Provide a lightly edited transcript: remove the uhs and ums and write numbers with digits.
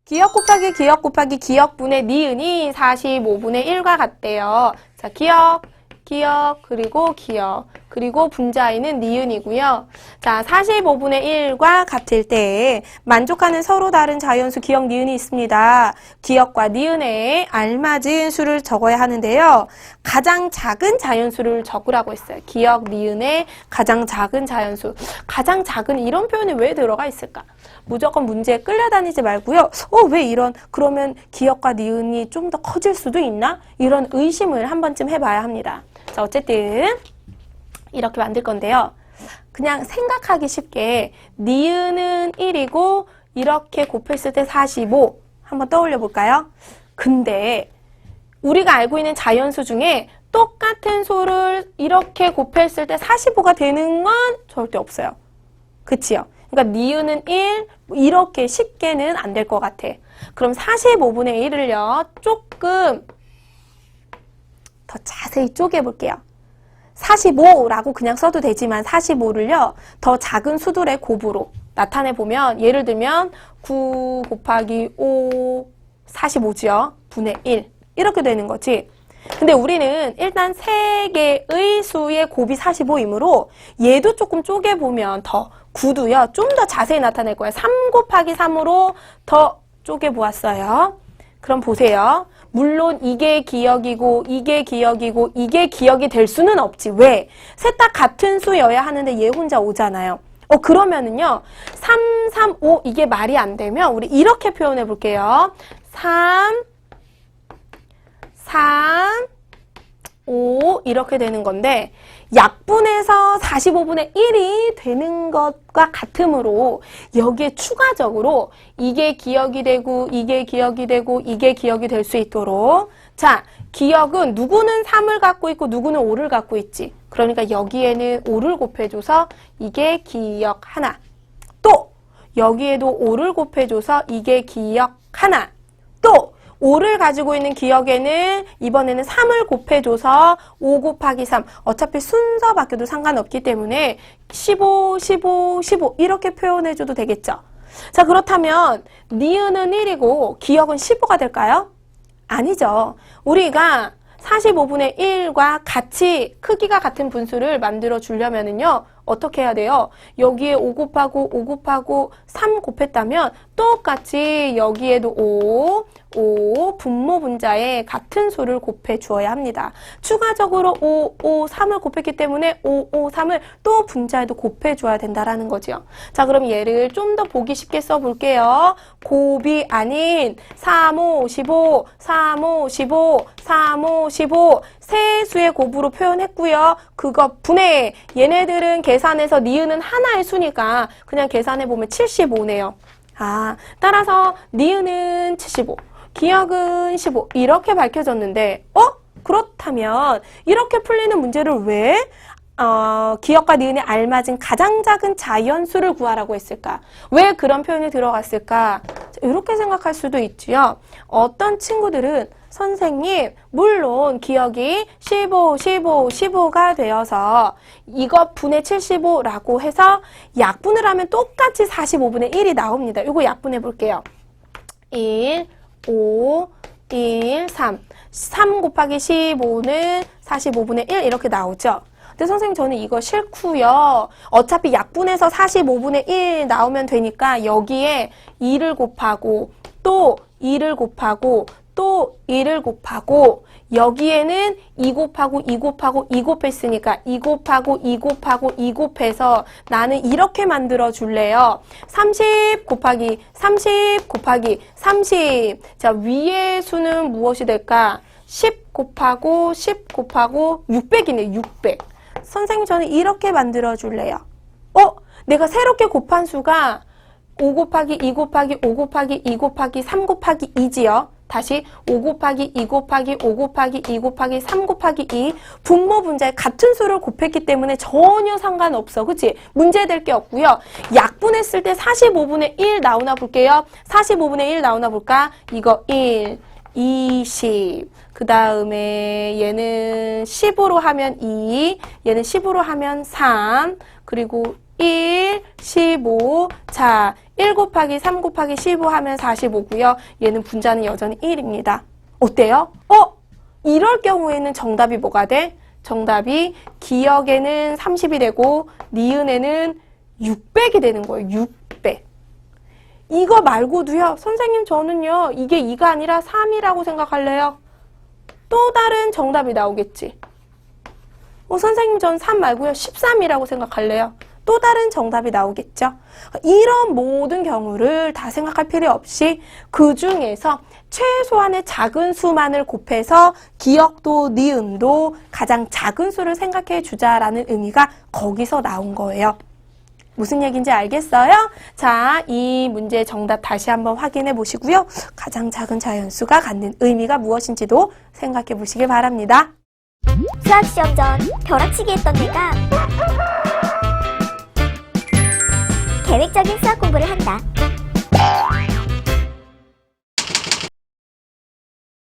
기억 곱하기 기억 곱하기 기억분의 니은이 45분의 1과 같대요. 자, 기억, 그리고 기억, 그리고 분자에는 니은이고요. 자, 45분의 1과 같을 때 만족하는 서로 다른 자연수 기억, 니은이 있습니다. 기억과 니은에 알맞은 수를 적어야 하는데요. 가장 작은 자연수를 적으라고 했어요. 기억, 니은의 가장 작은 자연수. 가장 작은 이런 표현이 왜 들어가 있을까? 무조건 문제에 끌려다니지 말고요. 왜 이런, 그러면 기억과 니은이 좀 더 커질 수도 있나? 이런 의심을 한 번쯤 해봐야 합니다. 자, 어쨌든 이렇게 만들 건데요. 그냥 생각하기 쉽게 니은은 1이고 이렇게 곱했을 때 45 한번 떠올려 볼까요? 근데 우리가 알고 있는 자연수 중에 똑같은 수를 이렇게 곱했을 때 45가 되는 건 절대 없어요. 그치요? 그러니까 니은은 1 이렇게 쉽게는 안 될 것 같아. 그럼 45분의 1을요. 조금 더 자세히 쪼개볼게요. 45라고 그냥 써도 되지만 45를요. 더 작은 수들의 곱으로 나타내보면 예를 들면 9 곱하기 5 45지요. 분의 1 이렇게 되는 거지. 근데 우리는 일단 3개의 수의 곱이 45이므로 얘도 조금 쪼개보면 더 9도요. 좀 더 자세히 나타낼 거예요. 3 곱하기 3으로 더 쪼개보았어요. 그럼 보세요. 물론 이게 기억이고 이게 기억이고 이게 기억이 될 수는 없지. 왜? 셋 다 같은 수여야 하는데 얘 혼자 5잖아요. 그러면은요. 3, 3, 5 이게 말이 안 되면 우리 이렇게 표현해 볼게요. 3, 5 이렇게 되는 건데 약분해서 45분의 1이 되는 것과 같으므로 여기에 추가적으로 이게 기억이 되고 이게 기억이 되고 이게 기억이 될 수 있도록 자, 기억은 누구는 3을 갖고 있고 누구는 5를 갖고 있지. 그러니까 여기에는 5를 곱해줘서 이게 기억 하나. 또 여기에도 5를 곱해줘서 이게 기억 하나. 또 5를 가지고 있는 기억에는 이번에는 3을 곱해줘서 5 곱하기 3 어차피 순서 바뀌어도 상관없기 때문에 15, 15, 15 이렇게 표현해줘도 되겠죠. 자, 그렇다면 니은은 1이고 기억은 15가 될까요? 아니죠. 우리가 45분의 1과 같이 크기가 같은 분수를 만들어 주려면은요. 어떻게 해야 돼요? 여기에 5 곱하고 5 곱하고 3 곱했다면 똑같이 여기에도 5 분모 분자에 같은 수를 곱해 주어야 합니다. 추가적으로 5, 3을 곱했기 때문에 5, 3을 또 분자에도 곱해 줘야 된다라는 거죠. 자, 그럼 얘를 좀 더 보기 쉽게 써볼게요. 곱이 아닌 3, 5, 15, 3, 5, 15, 3, 5, 15 세 수의 곱으로 표현했고요. 그거 분해. 얘네들은 계산해서 니은은 하나의 수니까 그냥 계산해보면 75네요. 따라서 니은은 75, 기억은 15 이렇게 밝혀졌는데 그렇다면 이렇게 풀리는 문제를 왜 기억과 니은에 알맞은 가장 작은 자연수를 구하라고 했을까? 왜 그런 표현이 들어갔을까? 이렇게 생각할 수도 있지요. 어떤 친구들은 선생님, 물론 기억이 15, 15, 15가 되어서 이거 분의 75라고 해서 약분을 하면 똑같이 45분의 1이 나옵니다. 이거 약분해 볼게요. 1, 5, 1, 3. 3 곱하기 15는 45분의 1 이렇게 나오죠. 근데 선생님 저는 이거 싫고요. 어차피 약분해서 45분의 1 나오면 되니까 여기에 2를 곱하고 또 2를 곱하고 또 2를 곱하고 여기에는 2 곱하고 2 곱하고 2 곱했으니까 2 곱하고 2 곱하고 2 곱해서 나는 이렇게 만들어 줄래요. 30 곱하기 30 곱하기 30. 자, 위의 수는 무엇이 될까? 10 곱하고 10 곱하고 600이네. 600. 선생님 저는 이렇게 만들어 줄래요. 내가 새롭게 곱한 수가 5 곱하기 2 곱하기 5 곱하기 2 곱하기 3 곱하기 2지요. 다시 5 곱하기 2 곱하기 5 곱하기 2 곱하기 3 곱하기 2 분모 분자에 같은 수를 곱했기 때문에 전혀 상관없어. 그치? 문제될 게 없고요. 약분했을 때 45분의 1 나오나 볼게요. 45분의 1 나오나 볼까? 이거 1, 20. 그 다음에 얘는 10으로 하면 2, 얘는 10으로 하면 3, 그리고 1 1, 15. 자, 1 곱하기 3 곱하기 15 하면 45고요. 얘는 분자는 여전히 1입니다. 어때요? 이럴 경우에는 정답이 뭐가 돼? 정답이 기역에는 30이 되고 니은에는 600이 되는 거예요. 600. 이거 말고도요. 선생님 저는요. 이게 2가 아니라 3이라고 생각할래요. 또 다른 정답이 나오겠지. 선생님 전 3 말고요. 13이라고 생각할래요. 또 다른 정답이 나오겠죠. 이런 모든 경우를 다 생각할 필요 없이 그 중에서 최소한의 작은 수만을 곱해서 기역도 니은도 가장 작은 수를 생각해 주자라는 의미가 거기서 나온 거예요. 무슨 얘기인지 알겠어요? 자, 이 문제의 정답 다시 한번 확인해 보시고요. 가장 작은 자연수가 갖는 의미가 무엇인지도 생각해 보시길 바랍니다. 수학시험 전 벼락치기 했던 내가 계획적인 수학 공부를 한다.